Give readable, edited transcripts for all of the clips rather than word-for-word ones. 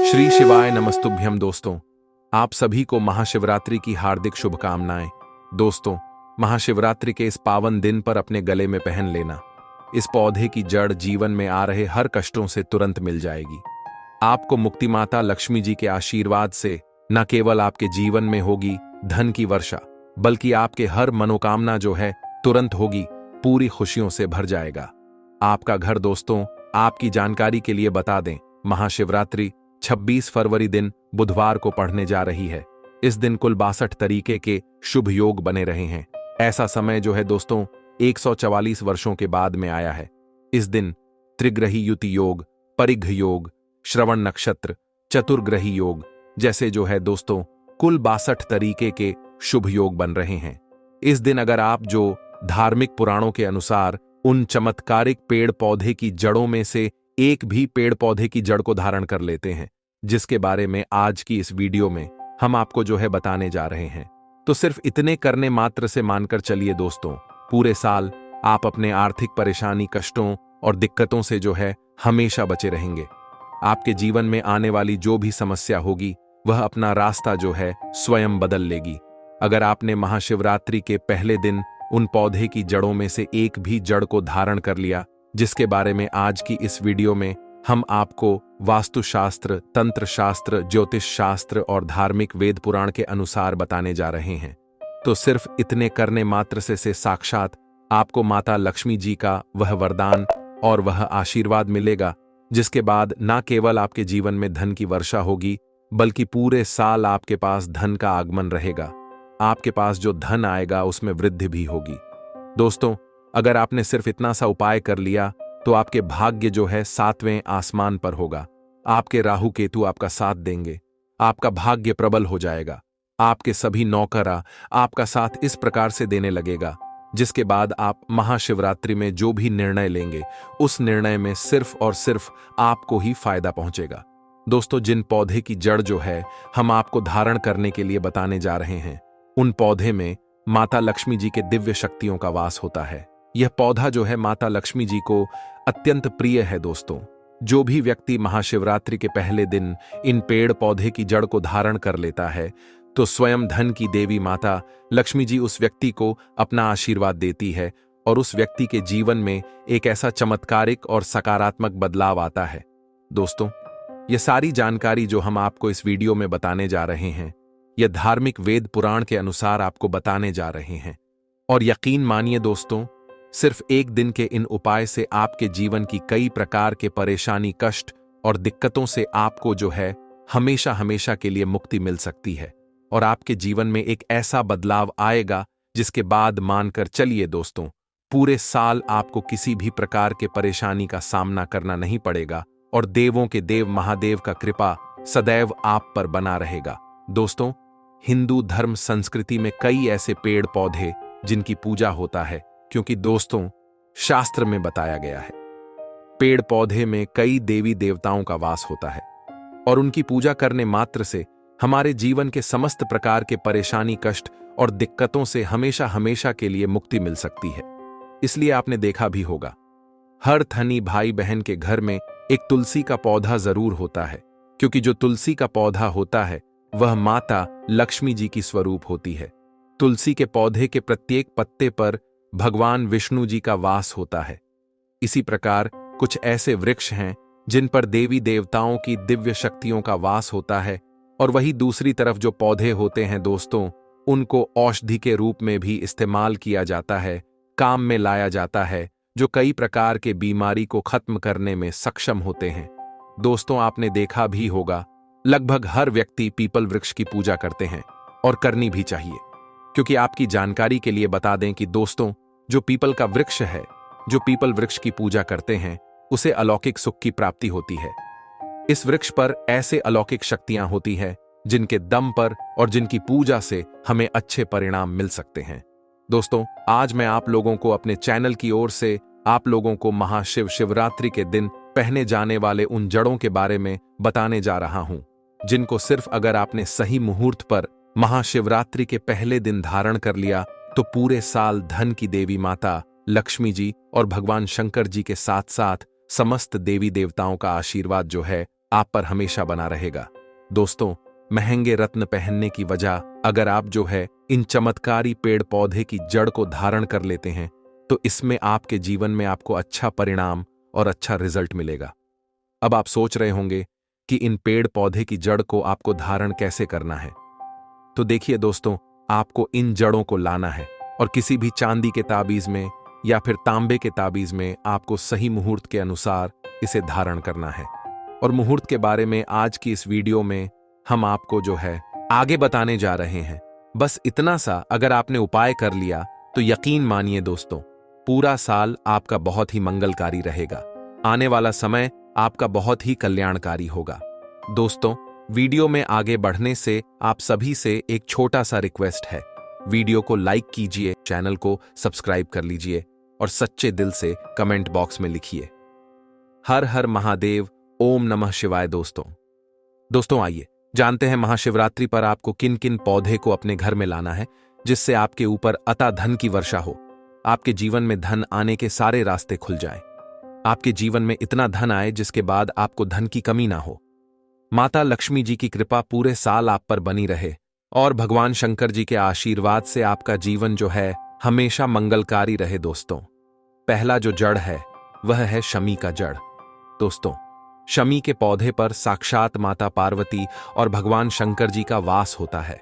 श्री शिवाय नमस्तुभ्यम दोस्तों। आप सभी को महाशिवरात्रि की हार्दिक शुभकामनाएं। दोस्तों, महाशिवरात्रि के इस पावन दिन पर अपने गले में पहन लेना। इस पौधे की जड़ जीवन में आ रहे हर कष्टों से तुरंत मिल जाएगी। आपको मुक्ति माता लक्ष्मी जी के आशीर्वाद से न केवल आपके जीवन में होगी धन की वर्षा, बल्कि आपके हर मनोकामना जो है तुरंत होगी, पूरी खुशियों से भर जाएगा आपका घर। दोस्तों, आपकी जानकारी के लिए बता दें, महाशिवरात्रि 26 फरवरी दिन बुधवार को पड़ने जा रही है। इस दिन कुल 62 तरीके के शुभ योग बने रहे हैं। ऐसा समय जो है दोस्तों 144 वर्षों के बाद में आया है। इस दिन त्रिग्रही युति योग, परिघ योग, श्रवण नक्षत्र, चतुर्ग्रही योग जैसे जो है दोस्तों कुल 62 तरीके के शुभ योग बन रहे हैं। इस दिन अगर आप जो धार्मिक पुराणों के अनुसार उन चमत्कारिक पेड़ पौधे की जड़ों में से एक भी पेड़ पौधे की जड़ को धारण कर लेते हैं, जिसके बारे में आज की इस वीडियो में हम आपको जो है बताने जा रहे हैं, तो सिर्फ इतने करने मात्र से मानकर चलिए दोस्तों, पूरे साल आप अपने आर्थिक परेशानी, कष्टों और दिक्कतों से जो है हमेशा बचे रहेंगे। आपके जीवन में आने वाली जो भी समस्या होगी वह अपना रास्ता जो है स्वयं बदल लेगी। अगर आपने महाशिवरात्रि के पहले दिन उन पौधे की जड़ों में से एक भी जड़ को धारण कर लिया, जिसके बारे में आज की इस वीडियो में हम आपको वास्तुशास्त्र, तंत्र शास्त्र, ज्योतिष शास्त्र और धार्मिक वेद पुराण के अनुसार बताने जा रहे हैं, तो सिर्फ इतने करने मात्र से साक्षात आपको माता लक्ष्मी जी का वह वरदान और वह आशीर्वाद मिलेगा, जिसके बाद न केवल आपके जीवन में धन की वर्षा होगी, बल्कि पूरे साल आपके पास धन का आगमन रहेगा। आपके पास जो धन आएगा उसमें वृद्धि भी होगी। दोस्तों, अगर आपने सिर्फ इतना सा उपाय कर लिया तो आपके भाग्य जो है 7वें आसमान पर होगा। आपके राहु केतु आपका साथ देंगे, आपका भाग्य प्रबल हो जाएगा। आपके सभी नौकरा आपका साथ इस प्रकार से देने लगेगा, जिसके बाद आप महाशिवरात्रि में जो भी निर्णय लेंगे उस निर्णय में सिर्फ और सिर्फ आपको ही फायदा पहुंचेगा। दोस्तों, जिन पौधे की जड़ जो है हम आपको धारण करने के लिए बताने जा रहे हैं, उन पौधे में माता लक्ष्मी जी के दिव्य शक्तियों का वास होता है। यह पौधा जो है माता लक्ष्मी जी को अत्यंत प्रिय है। दोस्तों, जो भी व्यक्ति महाशिवरात्रि के पहले दिन इन पेड़ पौधे की जड़ को धारण कर लेता है, तो स्वयं धन की देवी माता लक्ष्मी जी उस व्यक्ति को अपना आशीर्वाद देती है और उस व्यक्ति के जीवन में एक ऐसा चमत्कारिक और सकारात्मक बदलाव आता है। दोस्तों, यह सारी जानकारी जो हम आपको इस वीडियो में बताने जा रहे हैं, यह धार्मिक वेद पुराण के अनुसार आपको बताने जा रहे हैं। और यकीन मानिए दोस्तों, सिर्फ एक दिन के इन उपाय से आपके जीवन की कई प्रकार के परेशानी, कष्ट और दिक्कतों से आपको जो है हमेशा हमेशा के लिए मुक्ति मिल सकती है और आपके जीवन में एक ऐसा बदलाव आएगा, जिसके बाद मानकर चलिए दोस्तों, पूरे साल आपको किसी भी प्रकार के परेशानी का सामना करना नहीं पड़ेगा और देवों के देव महादेव का कृपा सदैव आप पर बना रहेगा। दोस्तों, हिंदू धर्म संस्कृति में कई ऐसे पेड़ पौधे जिनकी पूजा होता है, क्योंकि दोस्तों शास्त्र में बताया गया है पेड़ पौधे में कई देवी देवताओं का वास होता है और उनकी पूजा करने मात्र से हमारे जीवन के समस्त प्रकार के परेशानी, कष्ट और दिक्कतों से हमेशा हमेशा के लिए मुक्ति मिल सकती है। इसलिए आपने देखा भी होगा, हर धनी भाई बहन के घर में एक तुलसी का पौधा जरूर होता है, क्योंकि जो तुलसी का पौधा होता है वह माता लक्ष्मी जी की स्वरूप होती है। तुलसी के पौधे के प्रत्येक पत्ते पर भगवान विष्णु जी का वास होता है। इसी प्रकार कुछ ऐसे वृक्ष हैं जिन पर देवी देवताओं की दिव्य शक्तियों का वास होता है, और वही दूसरी तरफ जो पौधे होते हैं दोस्तों, उनको औषधि के रूप में भी इस्तेमाल किया जाता है, काम में लाया जाता है, जो कई प्रकार के बीमारी को खत्म करने में सक्षम होते हैं। दोस्तों, आपने देखा भी होगा, लगभग हर व्यक्ति पीपल वृक्ष की पूजा करते हैं और करनी भी चाहिए, क्योंकि आपकी जानकारी के लिए बता दें कि दोस्तों, जो पीपल का वृक्ष है, जो पीपल वृक्ष की पूजा करते हैं, उसे अलौकिक सुख की प्राप्ति होती है। इस वृक्ष पर ऐसे अलौकिक शक्तियां होती हैं जिनके दम पर और जिनकी पूजा से हमें अच्छे परिणाम मिल सकते हैं। दोस्तों, आज मैं आप लोगों को अपने चैनल की ओर से आप लोगों को महाशिव शिवरात्रि के दिन पहने जाने वाले उन जड़ों के बारे में बताने जा रहा हूं, जिनको सिर्फ अगर आपने सही मुहूर्त पर महाशिवरात्रि के पहले दिन धारण कर लिया, तो पूरे साल धन की देवी माता लक्ष्मी जी और भगवान शंकर जी के साथ साथ समस्त देवी देवताओं का आशीर्वाद जो है आप पर हमेशा बना रहेगा। दोस्तों, महंगे रत्न पहनने की वजह अगर आप जो है इन चमत्कारी पेड़ पौधे की जड़ को धारण कर लेते हैं तो इसमें आपके जीवन में आपको अच्छा परिणाम और अच्छा रिजल्ट मिलेगा। अब आप सोच रहे होंगे कि इन पेड़ पौधे की जड़ को आपको धारण कैसे करना है। तो देखिए दोस्तों, आपको इन जड़ों को लाना है और किसी भी चांदी के ताबीज में या फिर तांबे के ताबीज में आपको सही मुहूर्त के अनुसार इसे धारण करना है। और मुहूर्त के बारे में आज की इस वीडियो में हम आपको जो है आगे बताने जा रहे हैं। बस इतना सा अगर आपने उपाय कर लिया तो यकीन मानिए दोस्तों, पूरा साल आपका बहुत ही मंगलकारी रहेगा। आने वाला समय आपका बहुत ही कल्याणकारी होगा। दोस्तों, वीडियो में आगे बढ़ने से आप सभी से एक छोटा सा रिक्वेस्ट है, वीडियो को लाइक कीजिए, चैनल को सब्सक्राइब कर लीजिए और सच्चे दिल से कमेंट बॉक्स में लिखिए हर हर महादेव, ओम नमः शिवाय। दोस्तों आइए जानते हैं महाशिवरात्रि पर आपको किन किन पौधे को अपने घर में लाना है जिससे आपके ऊपर अता धन की वर्षा हो, आपके जीवन में धन आने के सारे रास्ते खुल जाएं, आपके जीवन में इतना धन आए जिसके बाद आपको धन की कमी ना हो, माता लक्ष्मी जी की कृपा पूरे साल आप पर बनी रहे और भगवान शंकर जी के आशीर्वाद से आपका जीवन जो है हमेशा मंगलकारी रहे। दोस्तों, पहला जो जड़ है वह है शमी का जड़। दोस्तों, शमी के पौधे पर साक्षात माता पार्वती और भगवान शंकर जी का वास होता है।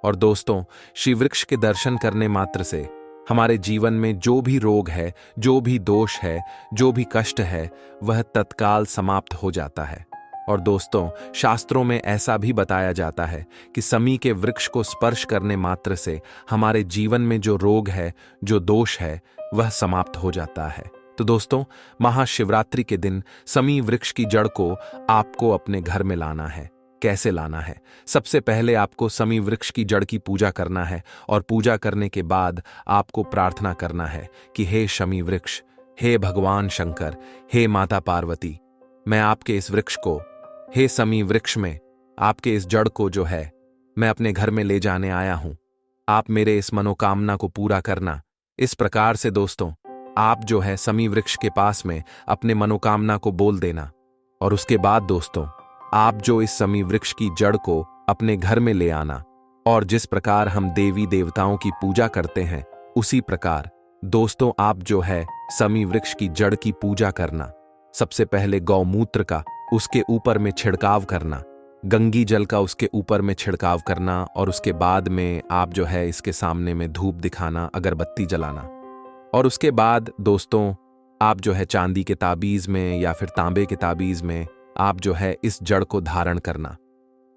और दोस्तों, शिववृक्ष के दर्शन करने मात्र से हमारे जीवन में जो भी रोग है, जो भी दोष है, जो भी कष्ट है, वह तत्काल समाप्त हो जाता है। और दोस्तों, शास्त्रों में ऐसा भी बताया जाता है कि शमी के वृक्ष को स्पर्श करने मात्र से हमारे जीवन में जो रोग है, जो दोष है, वह समाप्त हो जाता है। तो दोस्तों, महाशिवरात्रि के दिन शमी वृक्ष की जड़ को आपको अपने घर में लाना है। कैसे लाना है? सबसे पहले आपको शमी वृक्ष की जड़ की पूजा करना है और पूजा करने के बाद आपको प्रार्थना करना है कि हे शमी वृक्ष, हे भगवान शंकर, हे माता पार्वती, मैं आपके इस वृक्ष को, हे शमी वृक्ष में आपके इस जड़ को जो है मैं अपने घर में ले जाने आया हूं। आप मेरे इस मनोकामना को पूरा करना। इस प्रकार से दोस्तों, आप जो है शमी वृक्ष के पास में अपने मनोकामना को बोल देना और उसके बाद दोस्तों, आप जो इस शमी वृक्ष की जड़ को अपने घर में ले आना और जिस प्रकार हम देवी देवताओं की पूजा करते हैं उसी प्रकार दोस्तों आप जो है शमी वृक्ष की जड़ की पूजा करना। सबसे पहले गौमूत्र का उसके ऊपर में छिड़काव करना, गंगी जल का उसके ऊपर में छिड़काव करना और उसके बाद में आप जो है इसके सामने में धूप दिखाना, अगरबत्ती जलाना। और उसके बाद दोस्तों, आप जो है चांदी के ताबीज में या फिर तांबे के ताबीज में आप जो है इस जड़ को धारण करना।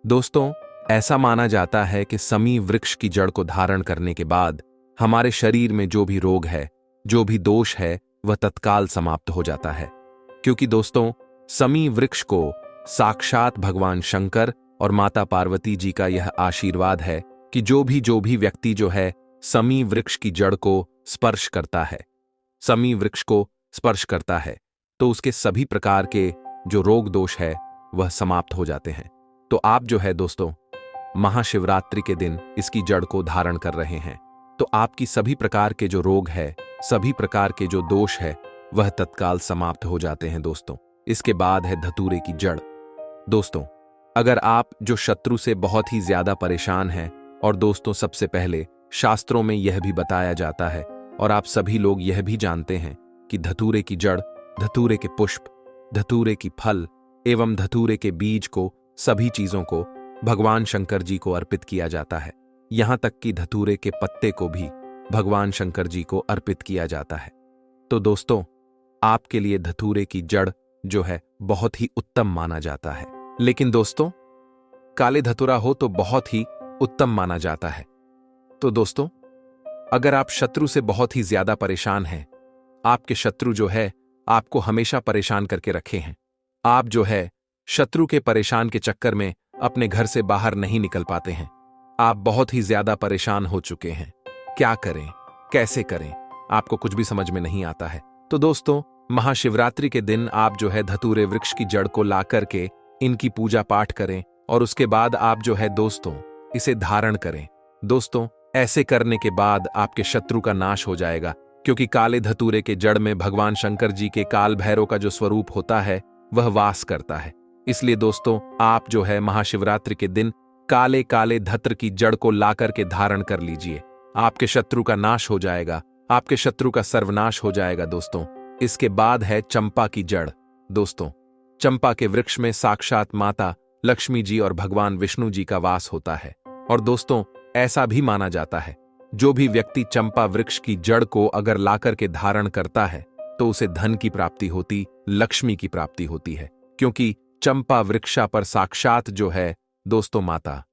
दोस्तों, ऐसा माना जाता है कि शमी वृक्ष की जड़ को धारण करने के बाद हमारे शरीर में जो भी रोग है, जो भी दोष है, वह तत्काल समाप्त हो जाता है। क्योंकि दोस्तों, शमी वृक्ष को साक्षात भगवान शंकर और माता पार्वती जी का यह आशीर्वाद है कि जो भी व्यक्ति जो है शमी वृक्ष की जड़ को स्पर्श करता है, शमी वृक्ष को स्पर्श करता है, तो उसके सभी प्रकार के जो रोग दोष है वह समाप्त हो जाते हैं। तो आप जो है दोस्तों महाशिवरात्रि के दिन इसकी जड़ को धारण कर रहे हैं तो आपकी सभी प्रकार के जो रोग है, सभी प्रकार के जो दोष है, वह तत्काल समाप्त हो जाते हैं। दोस्तों, इसके बाद है धतूरे की जड़। दोस्तों, अगर आप जो शत्रु से बहुत ही ज्यादा परेशान हैं, और दोस्तों सबसे पहले शास्त्रों में यह भी बताया जाता है और आप सभी लोग यह भी जानते हैं कि धतूरे की जड़, धतूरे के पुष्प, धतूरे की फल एवं धतूरे के बीज को, सभी चीजों को भगवान शंकर जी को अर्पित किया जाता है। यहां तक कि धतूरे के पत्ते को भी भगवान शंकर जी को अर्पित किया जाता है। तो दोस्तों, आपके लिए धतूरे की जड़ जो है बहुत ही उत्तम माना जाता है। लेकिन दोस्तों, काले धतूरा हो तो बहुत ही उत्तम माना जाता है। तो दोस्तों, अगर आप शत्रु से बहुत ही ज्यादा परेशान हैं, आपके शत्रु जो है आपको हमेशा परेशान करके रखे हैं, आप जो है शत्रु के परेशान के चक्कर में अपने घर से बाहर नहीं निकल पाते हैं, आप बहुत ही ज्यादा परेशान हो चुके हैं, क्या करें, कैसे करें, आपको कुछ भी समझ में नहीं आता है। तो दोस्तों, महाशिवरात्रि के दिन आप जो है धतूरे वृक्ष की जड़ को ला करके इनकी पूजा पाठ करें और उसके बाद आप जो है दोस्तों इसे धारण करें। दोस्तों, ऐसे करने के बाद आपके शत्रु का नाश हो जाएगा, क्योंकि काले धतूरे के जड़ में भगवान शंकर जी के काल भैरव का जो स्वरूप होता है वह वास करता है। इसलिए दोस्तों, आप जो है महाशिवरात्रि के दिन काले काले धत्र की जड़ को लाकर के धारण कर लीजिए। आपके शत्रु का नाश हो जाएगा, आपके शत्रु का सर्वनाश हो जाएगा दोस्तों। इसके बाद है चंपा की जड़। दोस्तों, चंपा के वृक्ष में साक्षात माता लक्ष्मी जी और भगवान विष्णु जी का वास होता है। और दोस्तों, ऐसा भी माना जाता है, जो भी व्यक्ति चंपा वृक्ष की जड़ को अगर लाकर के धारण करता है तो उसे धन की प्राप्ति होती, लक्ष्मी की प्राप्ति होती है। क्योंकि चंपा वृक्षा पर साक्षात जो है दोस्तों माता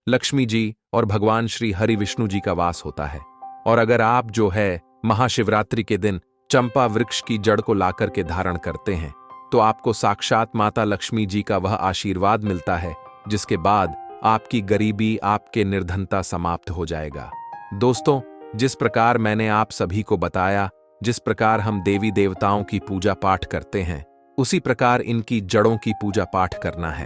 लक्ष्मी जी और भगवान श्री हरि विष्णु जी का वास होता है। और अगर आप जो है महाशिवरात्रि के दिन चंपा वृक्ष की जड़ को लाकर के धारण करते हैं तो आपको साक्षात माता लक्ष्मी जी का वह आशीर्वाद मिलता है, जिसके बाद आपकी गरीबी, आपके निर्धनता समाप्त हो जाएगा। दोस्तों, जिस प्रकार मैंने आप सभी को बताया, जिस प्रकार हम देवी देवताओं की पूजा पाठ करते हैं, उसी प्रकार इनकी जड़ों की पूजा पाठ करना है।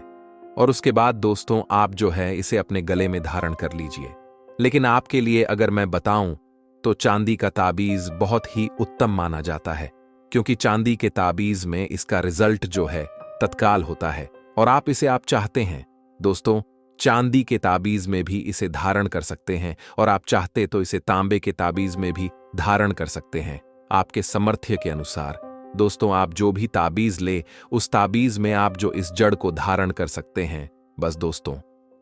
और उसके बाद दोस्तों, आप जो है इसे अपने गले में धारण कर लीजिए। लेकिन आपके लिए अगर मैं बताऊं तो चांदी का ताबीज बहुत ही उत्तम माना जाता है, क्योंकि चांदी के ताबीज में इसका रिजल्ट जो है तत्काल होता है। और आप इसे आप चाहते हैं दोस्तों, चांदी के ताबीज में भी इसे धारण कर सकते हैं, और आप चाहते तो इसे तांबे के ताबीज में भी धारण कर सकते हैं, आपके सामर्थ्य के अनुसार। दोस्तों, आप जो भी ताबीज ले, उस ताबीज में आप जो इस जड़ को धारण कर सकते हैं। बस दोस्तों,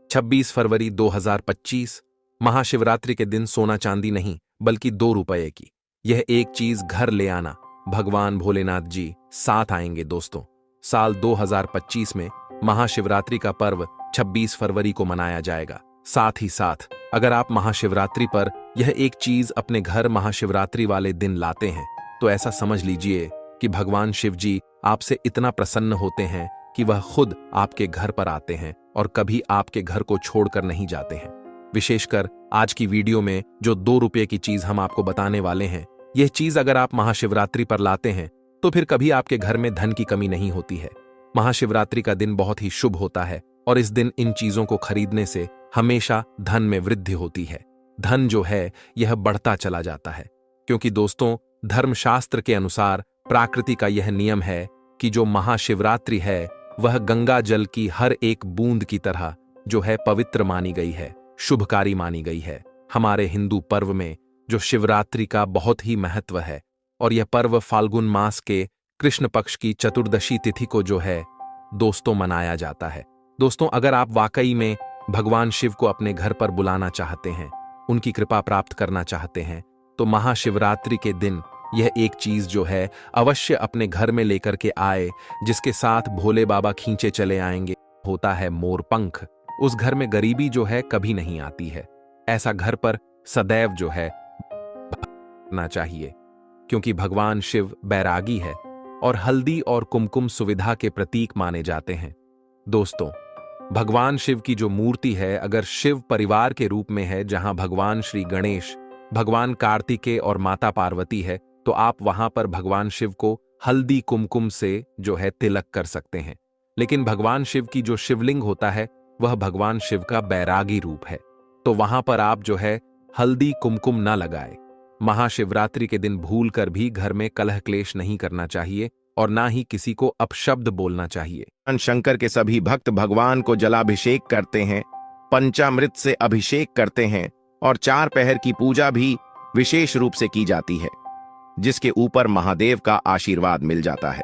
26 फरवरी 2025 महाशिवरात्रि के दिन सोना चांदी नहीं बल्कि 2 रुपये की यह एक चीज घर ले आना। भगवान भोलेनाथ जी साथ आएंगे दोस्तों। साल 2025 में महाशिवरात्रि का पर्व 26 फरवरी को मनाया जाएगा। साथ ही साथ अगर आप महाशिवरात्रि पर यह एक चीज अपने घर महाशिवरात्रि वाले दिन लाते हैं तो ऐसा समझ लीजिए कि भगवान शिव जी आपसे इतना प्रसन्न होते हैं कि वह खुद आपके घर पर आते हैं और कभी आपके घर को छोड़कर नहीं जाते हैं। विशेषकर आज की वीडियो में जो 2 रुपये की चीज हम आपको बताने वाले हैं, यह चीज अगर आप महाशिवरात्रि पर लाते हैं तो फिर कभी आपके घर में धन की कमी नहीं होती है। महाशिवरात्रि का दिन बहुत ही शुभ होता है और इस दिन इन चीजों को खरीदने से हमेशा धन में वृद्धि होती है। धन जो है यह बढ़ता चला जाता है, क्योंकि दोस्तों, धर्मशास्त्र के अनुसार प्रकृति का यह नियम है कि जो महाशिवरात्रि है वह गंगा जल की हर एक बूंद की तरह जो है पवित्र मानी गई है, शुभकारी मानी गई है। हमारे हिंदू पर्व में जो शिवरात्रि का बहुत ही महत्व है, और यह पर्व फाल्गुन मास के कृष्ण पक्ष की चतुर्दशी तिथि को जो है दोस्तों मनाया जाता है। दोस्तों, अगर आप वाकई में भगवान शिव को अपने घर पर बुलाना चाहते हैं, उनकी कृपा प्राप्त करना चाहते हैं, तो महाशिवरात्रि के दिन यह एक चीज जो है अवश्य अपने घर में लेकर के आए, जिसके साथ भोले बाबा खींचे चले आएंगे। होता है मोर पंख। उस घर में गरीबी जो है कभी नहीं आती है। ऐसा घर पर सदैव जो है ना चाहिए, क्योंकि भगवान शिव बैरागी है और हल्दी और कुमकुम सुविधा के प्रतीक माने जाते हैं। दोस्तों, भगवान शिव की जो मूर्ति है, अगर शिव परिवार के रूप में है, जहां भगवान श्री गणेश, भगवान कार्तिकेय और माता पार्वती है, तो आप वहां पर भगवान शिव को हल्दी कुमकुम से जो है तिलक कर सकते हैं। लेकिन भगवान शिव की जो शिवलिंग होता है वह भगवान शिव का बैरागी रूप है, तो वहां पर आप जो है हल्दी कुमकुम ना लगाए। महाशिवरात्रि के दिन भूल कर भी घर में कलह क्लेश नहीं करना चाहिए और ना ही किसी को अपशब्द बोलना चाहिए। शंकर के सभी भक्त भगवान को जलाभिषेक करते हैं, पंचामृत से अभिषेक करते हैं और 4 पहर की पूजा भी विशेष रूप से की जाती है, जिसके ऊपर महादेव का आशीर्वाद मिल जाता है।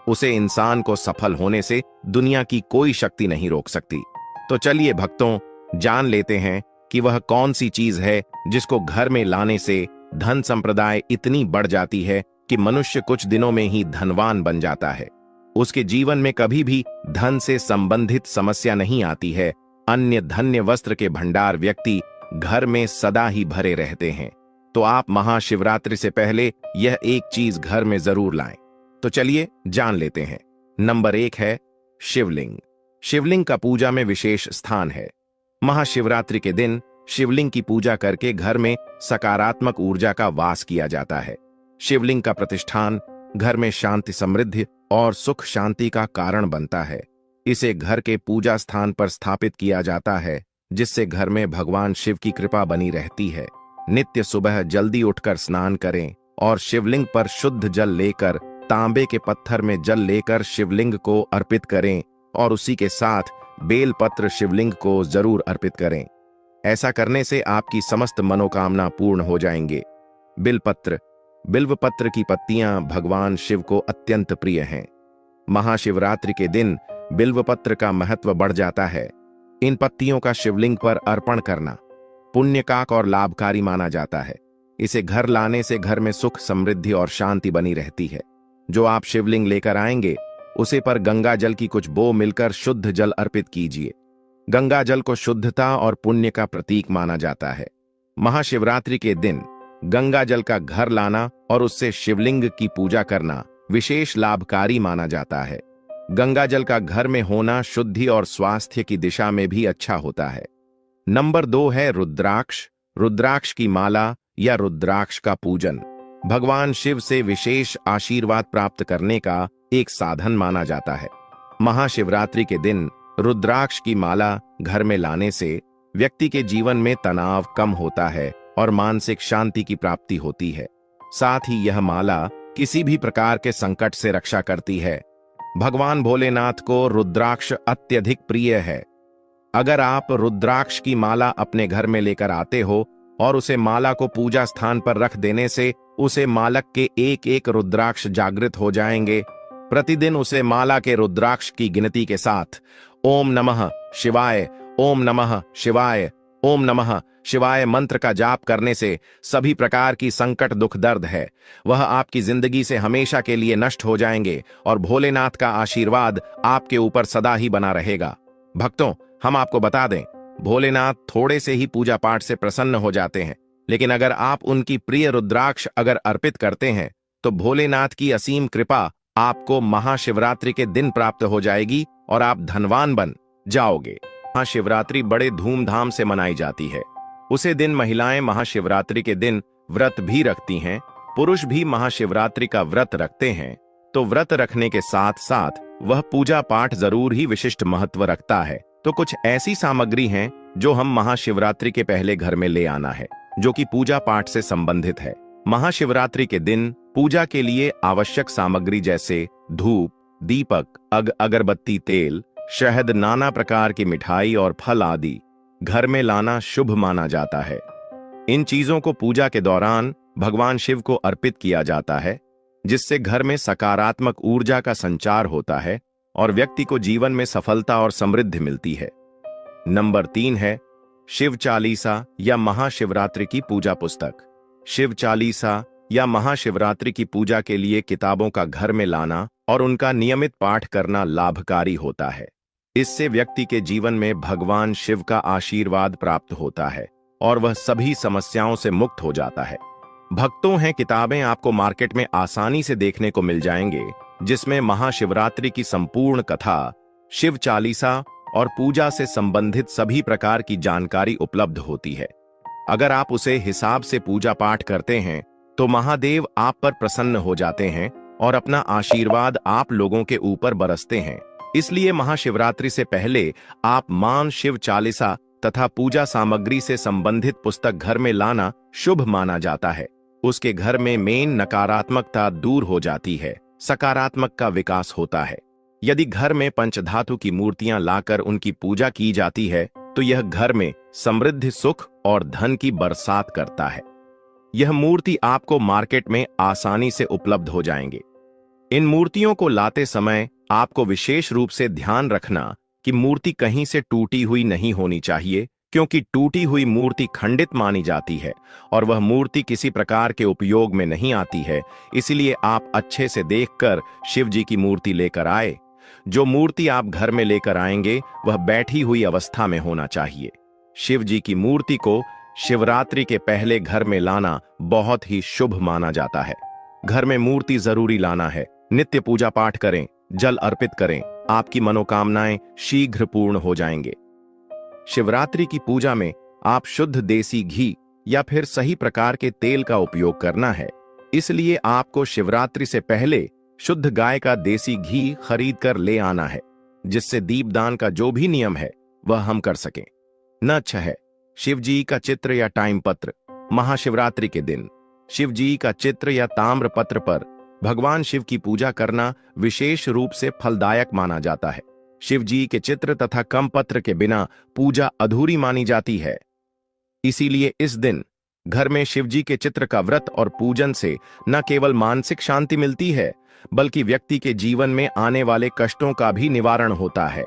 उसे इंसान को सफल होने से दुनिया की कोई शक्ति नहीं रोक सकती। तो चलिए भक्तों, जान लेते हैं कि वह कौन सी चीज है जिसको घर में लाने से धन संप्रदाय इतनी बढ़ जाती है कि मनुष्य कुछ दिनों में ही धनवान बन जाता है। उसके जीवन में कभी भी धन से संबंधित समस्या नहीं आती है। अन्य धन्य वस्त्र के भंडार व्यक्ति घर में सदा ही भरे रहते हैं। तो आप महाशिवरात्रि से पहले यह एक चीज घर में जरूर लाएं। तो चलिए जान लेते हैं। नंबर 1 है शिवलिंग। शिवलिंग का पूजा में विशेष स्थान है। महाशिवरात्रि के दिन शिवलिंग की पूजा करके घर में सकारात्मक ऊर्जा का वास किया जाता है। शिवलिंग का प्रतिष्ठान घर में शांति, समृद्धि और सुख शांति का कारण बनता है। इसे घर के पूजा स्थान पर स्थापित किया जाता है, जिससे घर में भगवान शिव की कृपा बनी रहती है। नित्य सुबह जल्दी उठकर स्नान करें और शिवलिंग पर शुद्ध जल लेकर तांबे के पत्थर में जल लेकर शिवलिंग को अर्पित करें और उसी के साथ बेलपत्र शिवलिंग को जरूर अर्पित करें। ऐसा करने से आपकी समस्त मनोकामना पूर्ण हो जाएंगे। बिल्वपत्र की पत्तियां भगवान शिव को अत्यंत प्रिय हैं। महाशिवरात्रि के दिन बिल्वपत्र का महत्व बढ़ जाता है। इन पत्तियों का शिवलिंग पर अर्पण करना पुण्यकाक और लाभकारी माना जाता है। इसे घर लाने से घर में सुख, समृद्धि और शांति बनी रहती है। जो आप शिवलिंग लेकर आएंगे उसे पर गंगा जल की कुछ बो मिलकर शुद्ध जल अर्पित कीजिए। गंगा जल को शुद्धता और पुण्य का प्रतीक माना जाता है। महाशिवरात्रि के दिन गंगा जल का घर लाना और उससे शिवलिंग की पूजा करना विशेष लाभकारी माना जाता है। गंगा जल का घर में होना शुद्धि और स्वास्थ्य की दिशा में भी अच्छा होता है। नंबर 2 है रुद्राक्ष। रुद्राक्ष की माला या रुद्राक्ष का पूजन भगवान शिव से विशेष आशीर्वाद प्राप्त करने का एक साधन माना जाता है। महाशिवरात्रि के दिन रुद्राक्ष की माला घर में लाने से व्यक्ति के जीवन में तनाव कम होता है और मानसिक शांति की प्राप्ति होती है। साथ ही यह माला किसी भी प्रकार के संकट से रक्षा करती है। भगवान भोलेनाथ को रुद्राक्ष अत्यधिक प्रिय है। अगर आप रुद्राक्ष की माला अपने घर में लेकर आते हो और उसे माला को पूजा स्थान पर रख देने से उसे मालक के एक एक रुद्राक्ष जागृत हो जाएंगे। प्रतिदिन उसे माला के रुद्राक्ष की गिनती के साथ ओम नमः शिवाय, ओम नमः शिवाय, ओम नमः शिवाय मंत्र का जाप करने से सभी प्रकार की संकट, दुख, दर्द है वह आपकी जिंदगी से हमेशा के लिए नष्ट हो जाएंगे और भोलेनाथ का आशीर्वाद आपके ऊपर सदा ही बना रहेगा। भक्तों, हम आपको बता दें, भोलेनाथ थोड़े से ही पूजा पाठ से प्रसन्न हो जाते हैं, लेकिन अगर आप उनकी प्रिय रुद्राक्ष अगर अर्पित करते हैं तो भोलेनाथ की असीम कृपा आपको महाशिवरात्रि के दिन प्राप्त हो जाएगी और आप धनवान बन जाओगे। महाशिवरात्रि बड़े धूमधाम से मनाई जाती है। उसे दिन महिलाएं महाशिवरात्रि के दिन व्रत भी रखती हैं। पुरुष भी महाशिवरात्रि का व्रत रखते हैं। तो व्रत रखने के साथ साथ वह पूजा पाठ जरूर ही विशिष्ट महत्व रखता है। तो कुछ ऐसी सामग्री हैं जो हम महाशिवरात्रि के पहले घर में ले आना है, जो कि पूजा पाठ से संबंधित है। महाशिवरात्रि के दिन पूजा के लिए आवश्यक सामग्री जैसे धूप, दीपक, अगरबत्ती, तेल, शहद, नाना प्रकार की मिठाई और फल आदि घर में लाना शुभ माना जाता है। इन चीजों को पूजा के दौरान भगवान शिव को अर्पित किया जाता है, जिससे घर में सकारात्मक ऊर्जा का संचार होता है और व्यक्ति को जीवन में सफलता और समृद्धि मिलती है। नंबर 3 है शिव चालीसा या महाशिवरात्रि की पूजा पुस्तक। शिव चालीसा या महाशिवरात्रि की पूजा के लिए किताबों का घर में लाना और उनका नियमित पाठ करना लाभकारी होता है। इससे व्यक्ति के जीवन में भगवान शिव का आशीर्वाद प्राप्त होता है और वह सभी समस्याओं से मुक्त हो जाता है। भक्तों, हैं किताबें आपको मार्केट में आसानी से देखने को मिल जाएंगे, जिसमें महाशिवरात्रि की संपूर्ण कथा, शिव चालीसा और पूजा से संबंधित सभी प्रकार की जानकारी उपलब्ध होती है। अगर आप उसे हिसाब से पूजा पाठ करते हैं तो महादेव आप पर प्रसन्न हो जाते हैं और अपना आशीर्वाद आप लोगों के ऊपर बरसते हैं। इसलिए महाशिवरात्रि से पहले आप मान शिव चालीसा तथा पूजा सामग्री से संबंधित पुस्तक घर में लाना शुभ माना जाता है। उसके घर में नकारात्मकता दूर हो जाती है, सकारात्मक का विकास होता है। यदि घर में पंचधातु की मूर्तियां लाकर उनकी पूजा की जाती है तो यह घर में समृद्धि, सुख और धन की बरसात करता है। यह मूर्ति आपको मार्केट में आसानी से उपलब्ध हो जाएंगे। इन मूर्तियों को लाते समय आपको विशेष रूप से ध्यान रखना कि मूर्ति कहीं से टूटी हुई नहीं होनी चाहिए, क्योंकि टूटी हुई मूर्ति खंडित मानी जाती है और वह मूर्ति किसी प्रकार के उपयोग में नहीं आती है। इसलिए आप अच्छे से देखकर शिव जी की मूर्ति लेकर आए। जो मूर्ति आप घर में लेकर आएंगे वह बैठी हुई अवस्था में होना चाहिए। शिव जी की मूर्ति को शिवरात्रि के पहले घर में लाना बहुत ही शुभ माना जाता है। घर में मूर्ति जरूरी लाना है। नित्य पूजा पाठ करें, जल अर्पित करें, आपकी मनोकामनाएं शीघ्र पूर्ण हो जाएंगे। शिवरात्रि की पूजा में आप शुद्ध देसी घी या फिर सही प्रकार के तेल का उपयोग करना है। इसलिए आपको शिवरात्रि से पहले शुद्ध गाय का देसी घी खरीद कर ले आना है, जिससे दीपदान का जो भी नियम है वह हम कर सकें। न 6 है शिव जी का चित्र या टाइम पत्र। महाशिवरात्रि के दिन शिव जी का चित्र या ताम्र पत्र पर भगवान शिव की पूजा करना विशेष रूप से फलदायक माना जाता है। शिव जी के चित्र तथा कमपत्र के बिना पूजा अधूरी मानी जाती है। इसीलिए इस दिन घर में शिव जी के चित्र का व्रत और पूजन से न केवल मानसिक शांति मिलती है, बल्कि व्यक्ति के जीवन में आने वाले कष्टों का भी निवारण होता है।